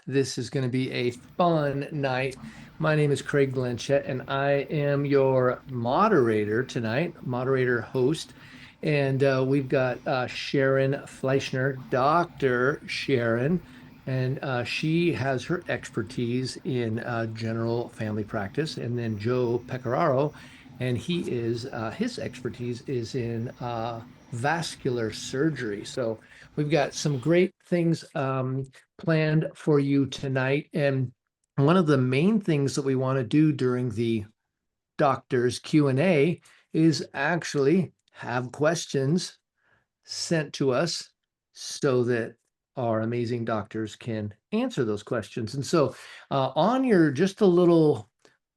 This is going to be a fun night. My name is Craig Blanchett, and I am your moderator tonight, moderator host. And we've got Sharon Fleischner, Dr. Sharon, and she has her expertise in general family practice. And then Joe Pecoraro, and his expertise is in vascular surgery. So we've got some great things planned for you tonight. And one of the main things that we want to do during the doctor's Q&A is actually have questions sent to us so that our amazing doctors can answer those questions. And so on your just a little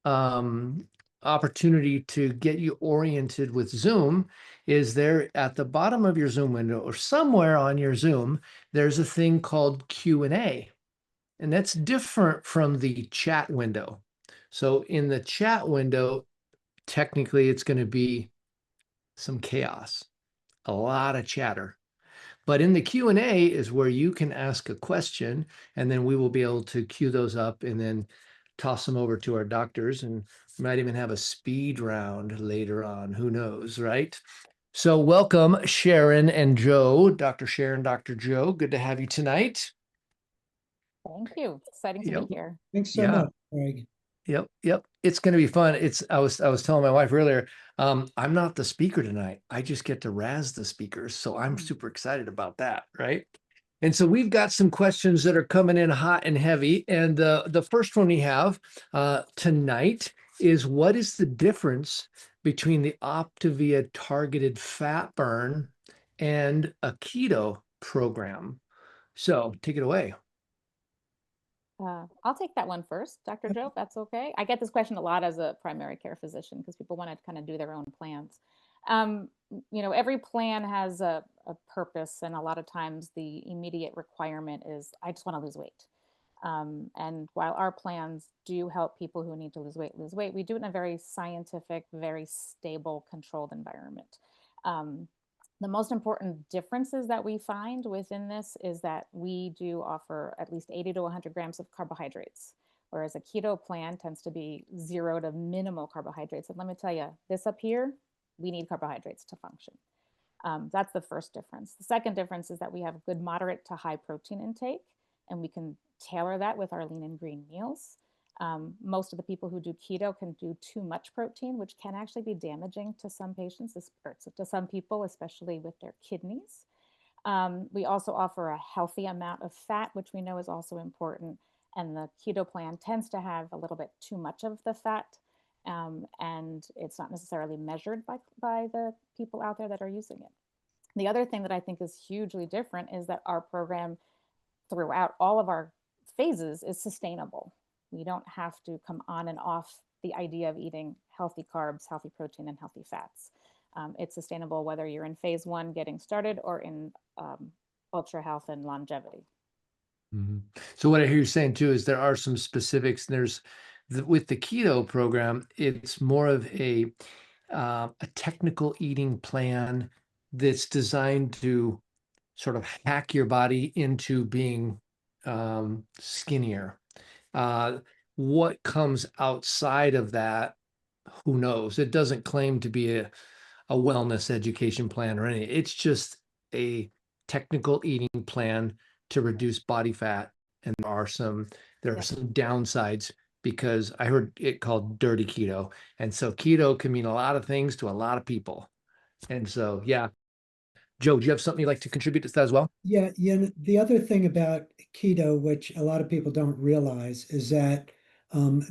um, opportunity to get you oriented with Zoom is there at the bottom of your Zoom window or somewhere on your Zoom, there's a thing called Q&A. And that's different from the chat window. So in the chat window, technically it's going to be some chaos, a lot of chatter. But in the Q&A is where you can ask a question, and then we will be able to queue those up and then toss them over to our doctors, and we might even have a speed round later on. Who knows, right? So welcome, Sharon and Joe, Dr. Sharon, Dr. Joe. Good to have you tonight. Thank you. Exciting to Yep. be here. Thanks so Yeah. much, Craig. Yep. It's going to be fun. I was telling my wife earlier, I'm not the speaker tonight. I just get to razz the speakers. So I'm super excited about that, right? And so we've got some questions that are coming in hot and heavy. And the first one we have tonight is, what is the difference between the Optavia targeted fat burn and a keto program? So take it away. I'll take that one first, Dr. Joe, if that's okay. I get this question a lot as a primary care physician because people want to kind of do their own plans. Every plan has a purpose, and a lot of times the immediate requirement is, I just want to lose weight. And while our plans do help people who need to lose weight, we do it in a very scientific, very stable, controlled environment. The most important differences that we find within this is that we do offer at least 80 to 100 grams of carbohydrates, whereas a keto plan tends to be 0 to minimal carbohydrates. And let me tell you, this up here, we need carbohydrates to function. That's the first difference. The second difference is that we have good moderate to high protein intake, and we can tailor that with our lean and green meals. Most of the people who do keto can do too much protein, which can actually be damaging to some patients, to some people, especially with their kidneys. We also offer a healthy amount of fat, which we know is also important. And the keto plan tends to have a little bit too much of the fat. And it's not necessarily measured by the people out there that are using it. The other thing that I think is hugely different is that our program throughout all of our phases is sustainable. We don't have to come on and off the idea of eating healthy carbs, healthy protein, and healthy fats. It's sustainable whether you're in phase 1 getting started or in ultra health and longevity. Mm-hmm. So what I hear you saying too is there are some specifics. With the keto program, it's more of a technical eating plan that's designed to sort of hack your body into being skinnier. What comes outside of that, who knows? It doesn't claim to be a wellness education plan or anything. It's just a technical eating plan to reduce body fat. And there are some downsides, because I heard it called dirty keto. And so keto can mean a lot of things to a lot of people. And so, yeah. Joe, do you have something you'd like to contribute to that as well? Yeah. The other thing about keto, which a lot of people don't realize, is that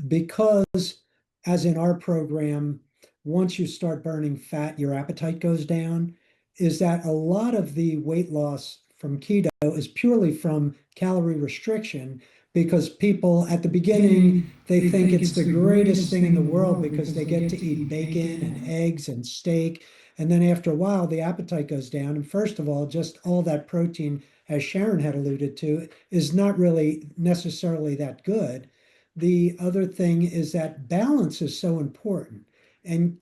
because, as in our program, once you start burning fat, your appetite goes down, is that a lot of the weight loss from keto is purely from calorie restriction, because people at the beginning, they think it's the greatest thing in the world because they get to eat bacon and eggs and steak. And then after a while, the appetite goes down. And first of all, just all that protein, as Sharon had alluded to, is not really necessarily that good. The other thing is that balance is so important. And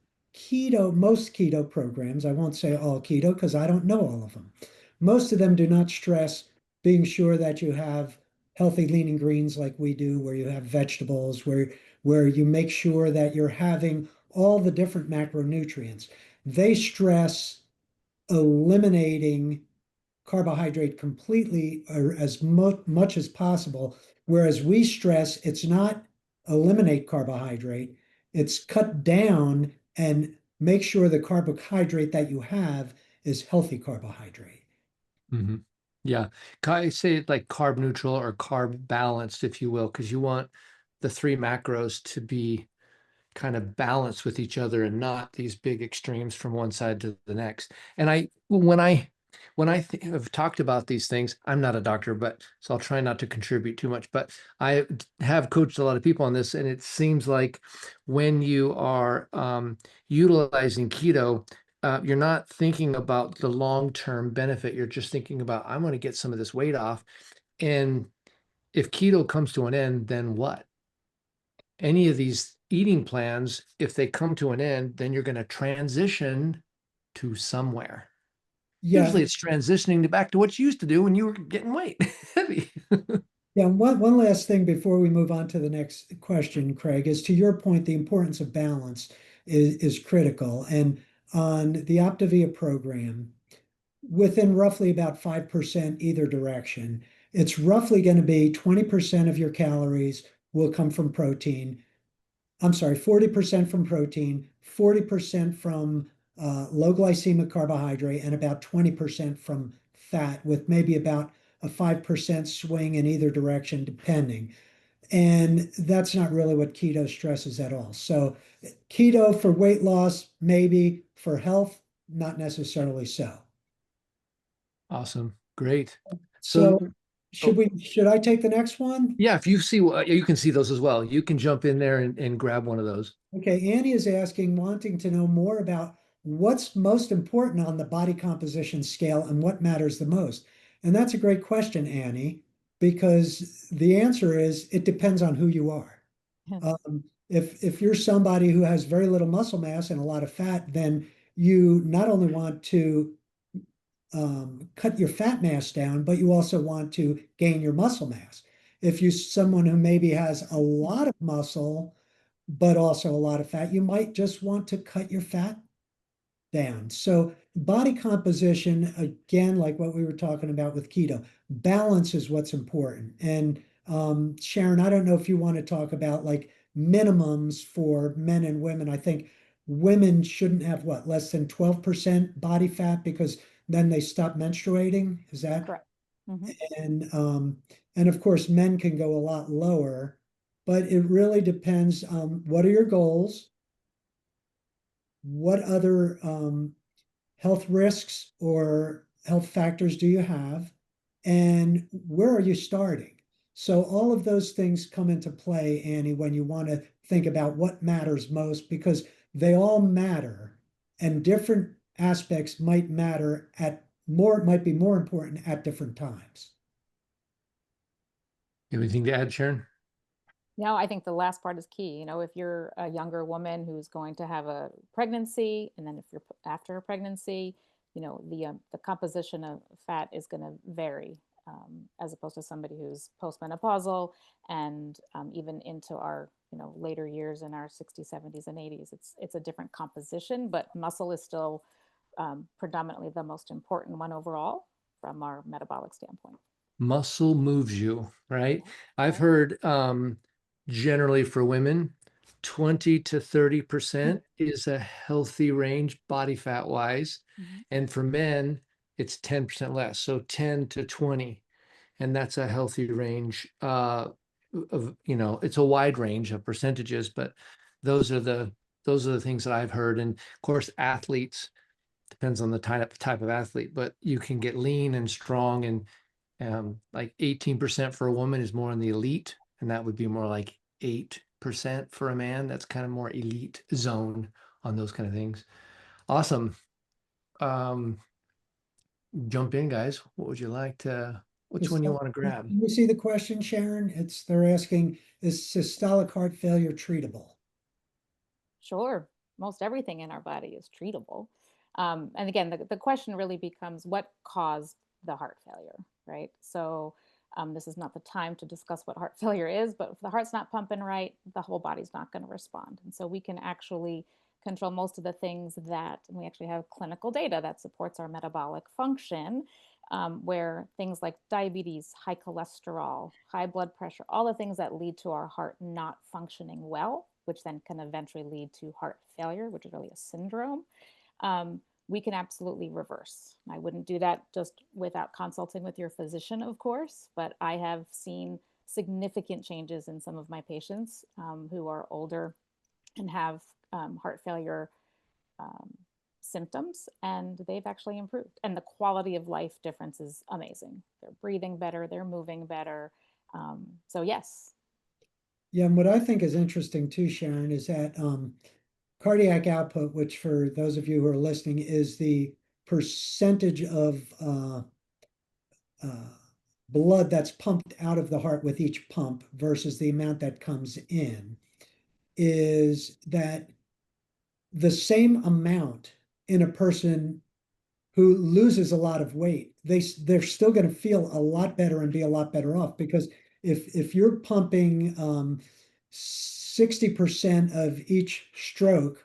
most keto programs, I won't say all keto because I don't know all of them, most of them do not stress being sure that you have healthy lean greens like we do, where you have vegetables, where you make sure that you're having all the different macronutrients. They stress eliminating carbohydrate completely or as much as possible, whereas we stress it's not eliminate carbohydrate, it's cut down and make sure the carbohydrate that you have is healthy carbohydrate. Hmm. Yeah. I say it like carb neutral or carb balanced, if you will, because you want the three macros to be kind of balanced with each other and not these big extremes from one side to the next. And have talked about these things, I'm not a doctor, but so I'll try not to contribute too much, but have coached a lot of people on this, and it seems like when you are utilizing keto, you're not thinking about the long-term benefit. You're just thinking about, I'm going to get some of this weight off. And if keto comes to an end, then what? Any of these eating plans, if they come to an end, then you're going to transition to somewhere. Yeah, Usually it's transitioning back to what you used to do when you were getting weight heavy. yeah. One last thing before we move on to the next question, Craig, is to your point, the importance of balance is critical. And on the Optavia program, within roughly about 5% either direction, it's roughly going to be 20% of your calories will come from protein. I'm sorry, 40% from protein, 40% from low glycemic carbohydrate, and about 20% from fat, with maybe about a 5% swing in either direction, depending. And that's not really what keto stresses at all. So, keto for weight loss, maybe for health, not necessarily so. Awesome. Great. So, So, oh, should I take the next one? yeah, if you see, you can see those as well. You can jump in there and grab one of those. Okay, Annie is asking, wanting to know more about what's most important on the body composition scale and what matters the most. And that's a great question, Annie, because the answer is it depends on who you are. If you're somebody who has very little muscle mass and a lot of fat, then you not only want to cut your fat mass down, but you also want to gain your muscle mass. If you're someone who maybe has a lot of muscle, but also a lot of fat, you might just want to cut your fat down. So body composition, again, like what we were talking about with keto, balance is what's important. And Sharon, I don't know if you want to talk about like minimums for men and women. I think women shouldn't have what, less than 12% body fat because then they stop menstruating. Is that? Correct. Mhm. And of course, men can go a lot lower, but it really depends on what are your goals, what other health risks or health factors do you have, and where are you starting? So all of those things come into play, Annie, when you want to think about what matters most, because they all matter, and different aspects might matter at more, might be more important at different times. Anything to add, Sharon? No, I think the last part is key. You know, if you're a younger woman who's going to have a pregnancy, and then if you're after a pregnancy, you know, the composition of fat is going to vary, as opposed to somebody who's postmenopausal and even into our, you know, later years in our 60s, 70s, and 80s. It's a different composition, but muscle is still predominantly the most important one overall from our metabolic standpoint. Muscle moves you, right? I've Right. heard generally for women, 20 to 30% is a healthy range body fat wise. Mhm. And for men, it's 10% less. So 10 to 20. And that's a healthy range of, it's a wide range of percentages, but those are the things that I've heard. And of course, athletes, depends on the type of athlete, but you can get lean and strong, and like 18% for a woman is more in the elite, and that would be more like 8% for a man. That's kind of more elite zone on those kind of things. Awesome. Um, Jump in, guys. What would you like to, which one you want to grab? You see the question, Sharon? They're asking, is systolic heart failure treatable? Sure, most everything in our body is treatable. And again, the question really becomes what caused the heart failure, right? So This is not the time to discuss what heart failure is, but if the heart's not pumping right, the whole body's not going to respond. And so we can actually control most of the things that, and we actually have clinical data that supports our metabolic function, where things like diabetes, high cholesterol, high blood pressure, all the things that lead to our heart not functioning well, which then can eventually lead to heart failure, which is really a syndrome, we can absolutely reverse. I wouldn't do that just without consulting with your physician, of course, but I have seen significant changes in some of my patients who are older and have heart failure um, symptoms, and they've actually improved. And the quality of life difference is amazing. They're breathing better, they're moving better. So, yes. Yeah, and what I think is interesting too, Sharon, is that cardiac output, which for those of you who are listening, is the percentage of uh, blood that's pumped out of the heart with each pump versus the amount that comes in, is that the same amount in a person who loses a lot of weight, they're still going to feel a lot better and be a lot better off, because if you're pumping 60% of each stroke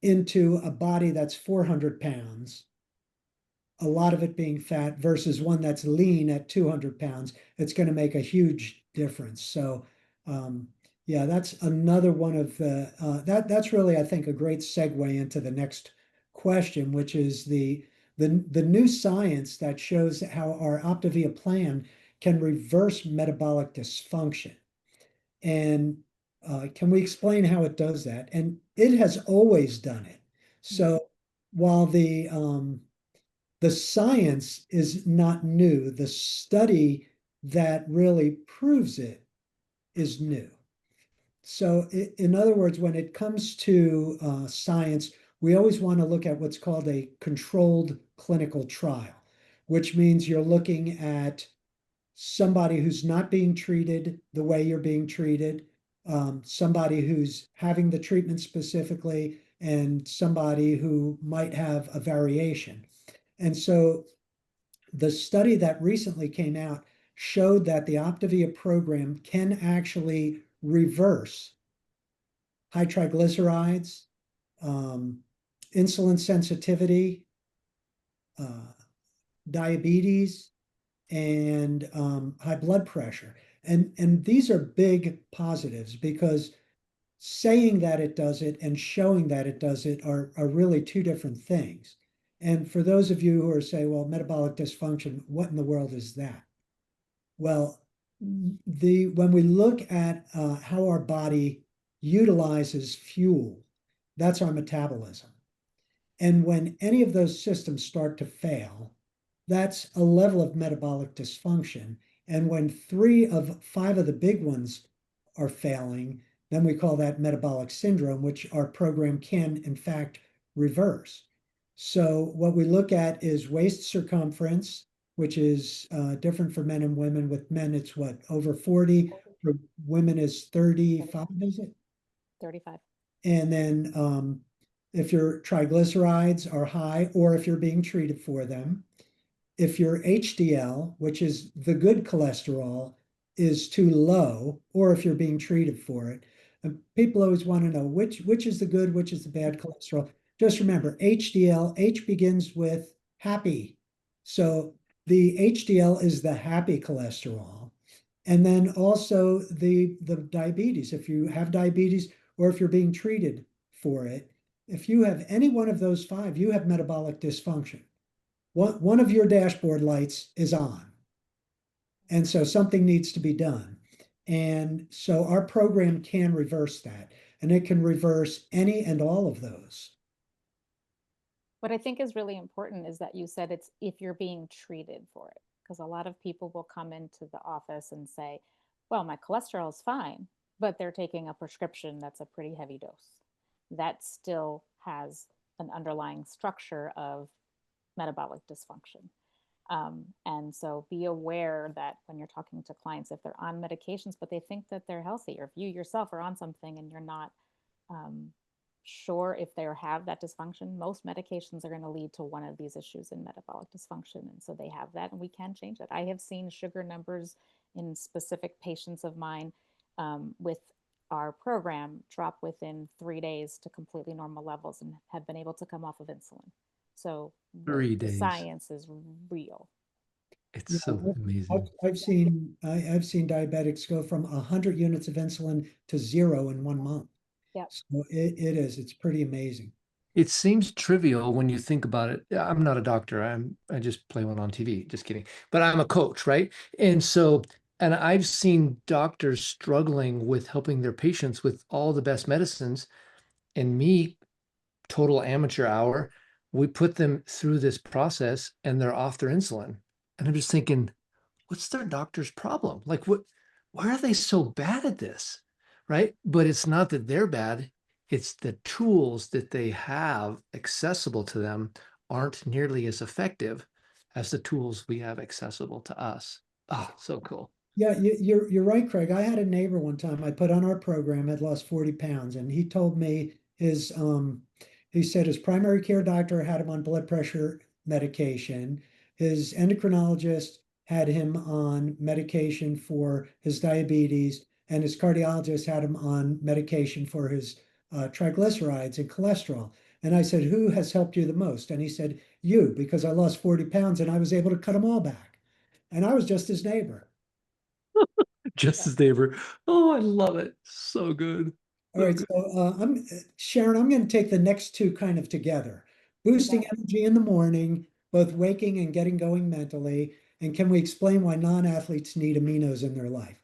into a body that's 400 pounds, a lot of it being fat versus one that's lean at 200 pounds, it's going to make a huge difference. So, yeah, that's another one of the that's really, I think, a great segue into the next question, which is the new science that shows how our Optavia plan can reverse metabolic dysfunction. And can we explain how it does that? And it has always done it. So while the science is not new, the study that really proves it is new. So in other words, when it comes to science, we always want to look at what's called a controlled clinical trial, which means you're looking at somebody who's not being treated the way you're being treated, somebody who's having the treatment specifically, and somebody who might have a variation. And so the study that recently came out showed that the Optavia program can actually reverse high triglycerides, um, insulin sensitivity, uh, diabetes, and high blood pressure. And these are big positives, because saying that it does it and showing that it does it are really two different things. And for those of you who are saying, well, metabolic dysfunction, what in the world is that? Well, when we look at how our body utilizes fuel, that's our metabolism. And when any of those systems start to fail, that's a level of metabolic dysfunction. And when 3 of 5 of the big ones are failing, then we call that metabolic syndrome, which our program can, in fact, reverse. So, what we look at is waist circumference, which is different for men and women. With men, it's what, over 40? For women, is 35, is it? 35. And then if your triglycerides are high or if you're being treated for them, if your HDL, which is the good cholesterol, is too low, or if you're being treated for it. And people always want to know which is the good, which is the bad cholesterol. Just remember, HDL, H begins with happy. So the HDL is the happy cholesterol. And then also the diabetes. If you have diabetes or if you're being treated for it, if you have any one of those 5, you have metabolic dysfunction. One of your dashboard lights is on. And so something needs to be done. And so our program can reverse that, and it can reverse any and all of those. What I think is really important is that you said it's if you're being treated for it, because a lot of people will come into the office and say, well, my cholesterol is fine, but they're taking a prescription that's a pretty heavy dose. That still has an underlying structure of metabolic dysfunction. And so be aware that when you're talking to clients, if they're on medications, but they think that they're healthy, or if you yourself are on something and you're not, um, sure if they have that dysfunction. Most medications are going to lead to one of these issues in metabolic dysfunction. And so they have that, and we can change that. I have seen sugar numbers in specific patients of mine with our program drop within 3 days to completely normal levels and have been able to come off of insulin. So Three the days. science is real. It's Yeah, so amazing. I've seen diabetics go from 100 units of insulin to 0 in 1 month. Yep. So it's pretty amazing. It seems trivial when you think about it. I'm not a doctor. I just play one on TV. Just kidding. But I'm a coach, right? And so, and I've seen doctors struggling with helping their patients with all the best medicines. And me, total amateur hour, we put them through this process and they're off their insulin. And I'm just thinking, what's their doctor's problem? Like, why are they so bad at this? Right. But it's not that they're bad, it's the tools that they have accessible to them aren't nearly as effective as the tools we have accessible to us. Ah, so cool. Yeah, you're right, Craig. I had a neighbor one time I put on our program, had lost 40 pounds, and he told me he said his primary care doctor had him on blood pressure medication. His endocrinologist had him on medication for his diabetes, and his cardiologist had him on medication for his triglycerides and cholesterol. And I said, "Who has helped you the most?" And he said, "You, because I lost 40 pounds and I was able to cut them all back." And I was just his neighbor. Just as they were. Oh, I love it. So good. All So right, good. so I'm Sharon, I'm going to take the next two kind of together. Boosting energy in the morning, both waking and getting going mentally. And can we explain why non-athletes need aminos in their life?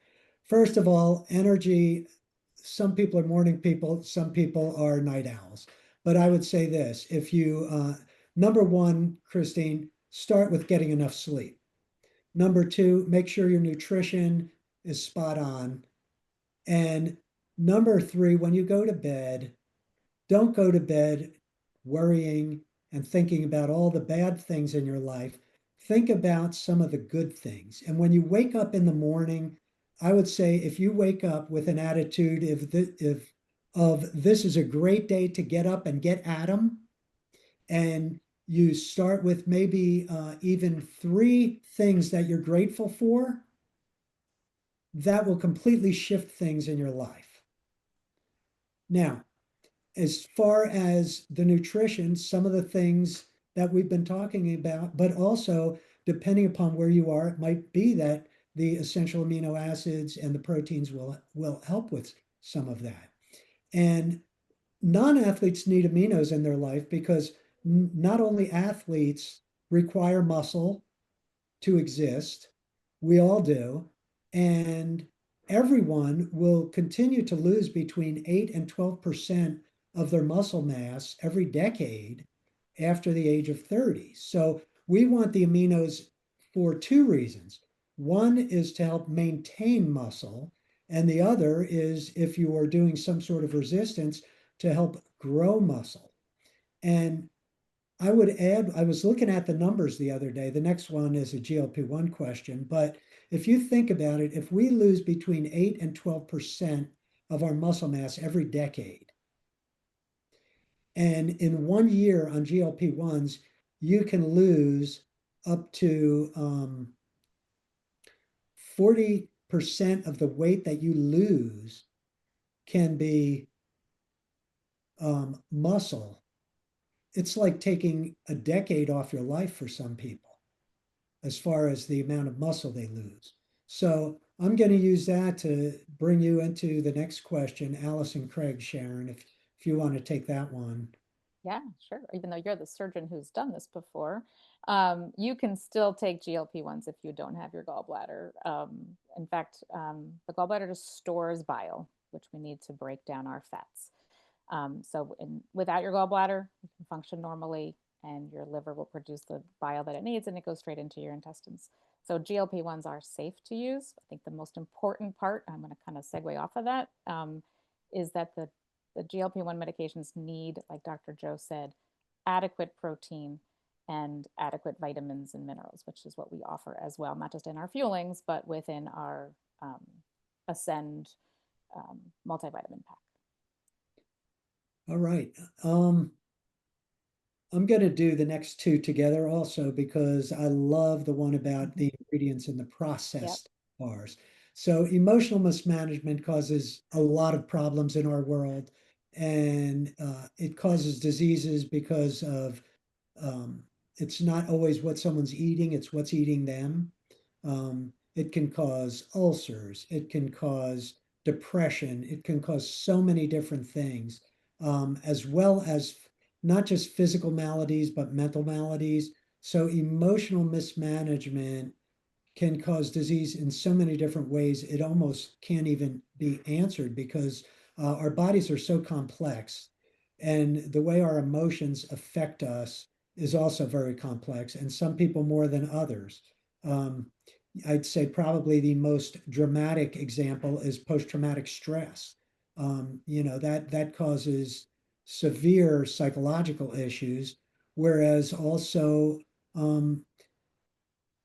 First of all, energy, some people are morning people, some people are night owls. But I would say this, if you, number one, Christine, start with getting enough sleep. Number two, make sure your nutrition is spot on. And number three, when you go to bed, don't go to bed worrying and thinking about all the bad things in your life. Think about some of the good things. And when you wake up in the morning, I would say if you wake up with an attitude of this is a great day to get up and get at 'em, and you start with maybe even 3 things that you're grateful for, that will completely shift things in your life. Now, as far as the nutrition, some of the things that we've been talking about, but also depending upon where you are, it might be that the essential amino acids and the proteins will help with some of that. And non-athletes need aminos in their life because not only athletes require muscle to exist, we all do, and everyone will continue to lose between 8 and 12% of their muscle mass every decade after the age of 30. So we want the aminos for 2 reasons. One is to help maintain muscle, and the other is if you are doing some sort of resistance to help grow muscle. And I would add, I was looking at the numbers the other day. The next one is a GLP-1 question, but if you think about it, if we lose between 8 and 12% of our muscle mass every decade, and in 1 year on GLP-1s, you can lose up to 40% of the weight that you lose can be muscle. It's like taking a decade off your life for some people, as far as the amount of muscle they lose. So I'm going to use that to bring you into the next question, Allison Craig, Sharon, if you want to take that one. Yeah, sure. Even though you're the surgeon who's done this before, you can still take GLP-1s if you don't have your gallbladder. In fact, the gallbladder just stores bile, which we need to break down our fats. Without your gallbladder, you can function normally, and your liver will produce the bile that it needs, and it goes straight into your intestines. So GLP-1s are safe to use. I think the most important part, I'm going to kind of segue off of that, is that the GLP-1 medications need, like Dr. Joe said, adequate protein and adequate vitamins and minerals, which is what we offer as well, not just in our fuelings, but within our Ascend multivitamin pack. All right. I'm going to do the next two together also because I love the one about the ingredients in the Yep. processed bars. So emotional mismanagement causes a lot of problems in our world, and it causes diseases because of um, it's not always what someone's eating, it's what's eating them. It can cause ulcers, it can cause depression, it can cause so many different things, as well as not just physical maladies, but mental maladies. So emotional mismanagement can cause disease in so many different ways, it almost can't even be answered because our bodies are so complex. And the way our emotions affect us is also very complex, and some people more than others. Um, I'd say probably the most dramatic example is post-traumatic stress. That causes severe psychological issues, whereas also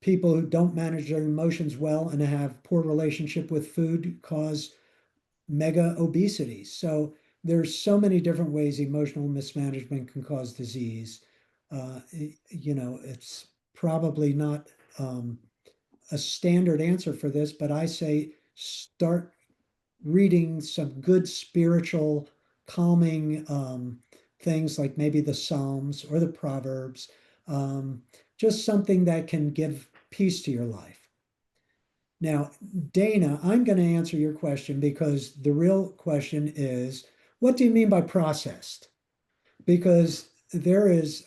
people who don't manage their emotions well and have poor relationship with food cause mega obesity. So there's so many different ways emotional mismanagement can cause disease. It's probably not a standard answer for this, but I say start reading some good spiritual calming things like maybe the Psalms or the Proverbs, just something that can give peace to your life. Now, Dana, I'm going to answer your question because the real question is, what do you mean by processed? Because there is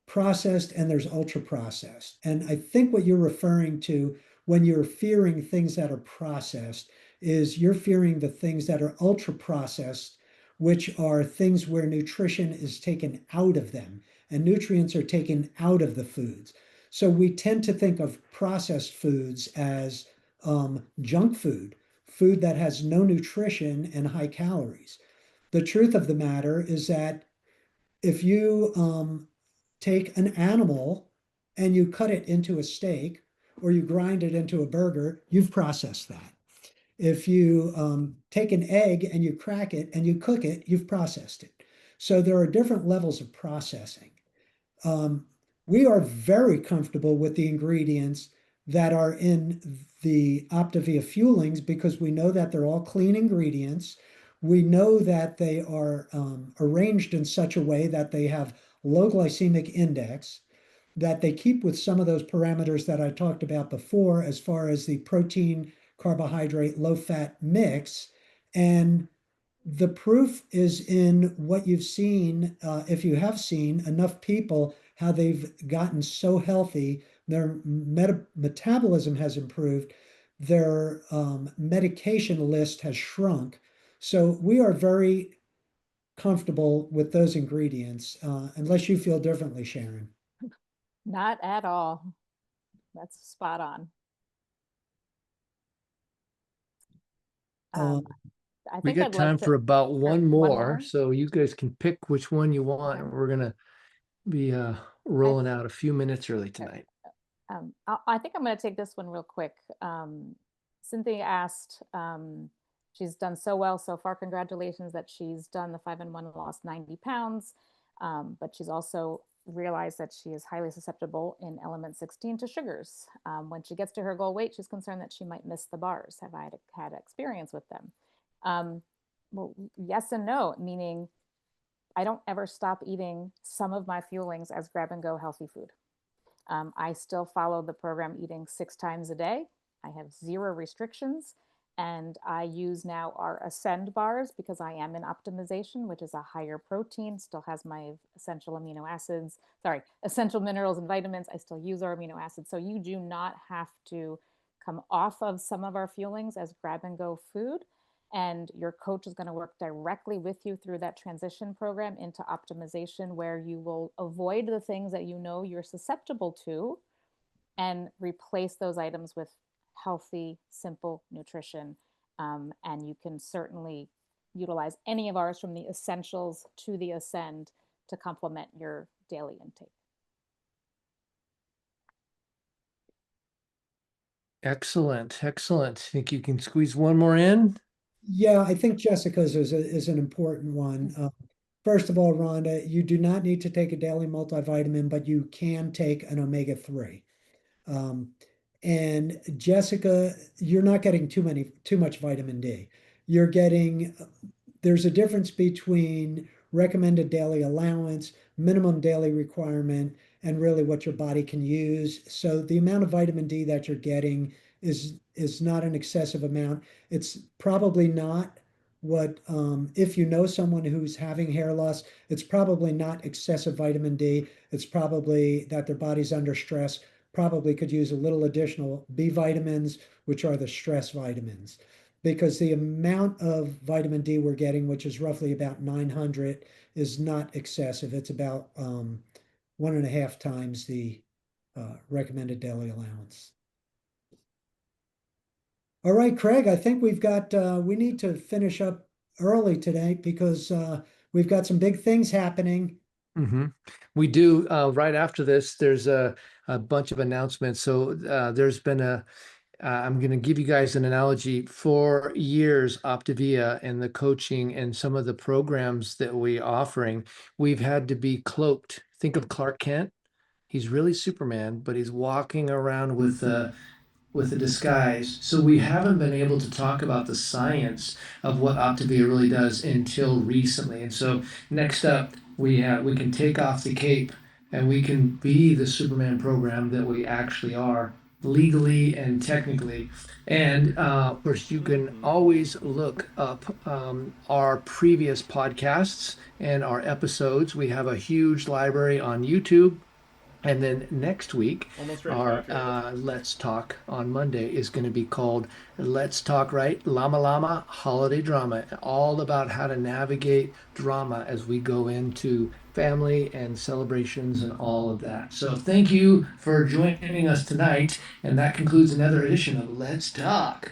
processed and there's ultra processed. And I think what you're referring to when you're fearing things that are processed is you're fearing the things that are ultra processed, which are things where nutrition is taken out of them and nutrients are taken out of the foods. So we tend to think of processed foods as junk food, food that has no nutrition and high calories. The truth of the matter is that if you take an animal and you cut it into a steak or you grind it into a burger, you've processed that. If you take an egg and you crack it and you cook it, you've processed it. So there are different levels of processing. Um, we are very comfortable with the ingredients that are in the Optavia fuelings because we know that they're all clean ingredients. We know that they are arranged in such a way that they have low glycemic index, that they keep with some of those parameters that I talked about before, as far as the protein, carbohydrate, low fat mix. And the proof is in what you've seen. If you have seen enough people, how they've gotten so healthy, their metabolism has improved, their medication list has shrunk. So we are very comfortable with those ingredients, unless you feel differently, Sharon. Not at all. That's spot on. Um, I We think got I'd love time to. for about Sure, one one more, more. so you guys can pick which one you want, Okay. and we're gonna be rolling out a few minutes early tonight. I think I'm going to take this one real quick. Cynthia asked, she's done so well so far. Congratulations that she's done the 5-in-1 and lost 90 pounds. But she's also realized that she is highly susceptible in element 16 to sugars. When she gets to her goal weight, she's concerned that she might miss the bars. Have I had experience with them? Well, yes and no, meaning I don't ever stop eating some of my fuelings as grab and go healthy food. I still follow the program eating 6 times a day. I have 0 restrictions. And I use now our Ascend bars because I am in optimization, which is a higher protein, still has my essential amino acids, essential minerals and vitamins. I still use our amino acids. So you do not have to come off of some of our fuelings as grab and go food. And your coach is going to work directly with you through that transition program into optimization, where you will avoid the things that you know you're susceptible to and replace those items with healthy, simple nutrition. And you can certainly utilize any of ours, from the essentials to the Ascend, to complement your daily intake. Excellent, excellent. Think you can squeeze one more in? Yeah, I think Jessica's is an important one. first of all, Rhonda, you do not need to take a daily multivitamin, but you can take an omega-3. And Jessica, you're not getting too much vitamin D. You're getting, there's a difference between recommended daily allowance, minimum daily requirement, and really what your body can use. So the amount of vitamin D that you're getting is not an excessive amount. It's probably not what if you know someone who's having hair loss, it's probably not excessive vitamin D. It's probably that their body's under stress, probably could use a little additional B vitamins, which are the stress vitamins, because the amount of vitamin D we're getting, which is roughly about 900, is not excessive. It's about 1.5 times the recommended daily allowance. All right, Craig, I think we need to finish up early today because we've got some big things happening. We do. Right after this, there's a bunch of announcements. So there's been I'm going to give you guys an analogy. For years, Optavia and the coaching and some of the programs that we're offering, we've had to be cloaked. Think of Clark Kent. He's really Superman, but he's walking around with a disguise. So we haven't been able to talk about the science of what Optavia really does until recently. And so next up, we can take off the cape and we can be the Superman program that we actually are, legally and technically. And of course, you can always look up our previous podcasts and our episodes. We have a huge library on YouTube. And then next week, our Let's Talk on Monday is going to be called Let's Talk Right Llama Llama Holiday Drama, all about how to navigate drama as we go into family and celebrations and all of that. So thank you for joining us tonight. And that concludes another edition of Let's Talk.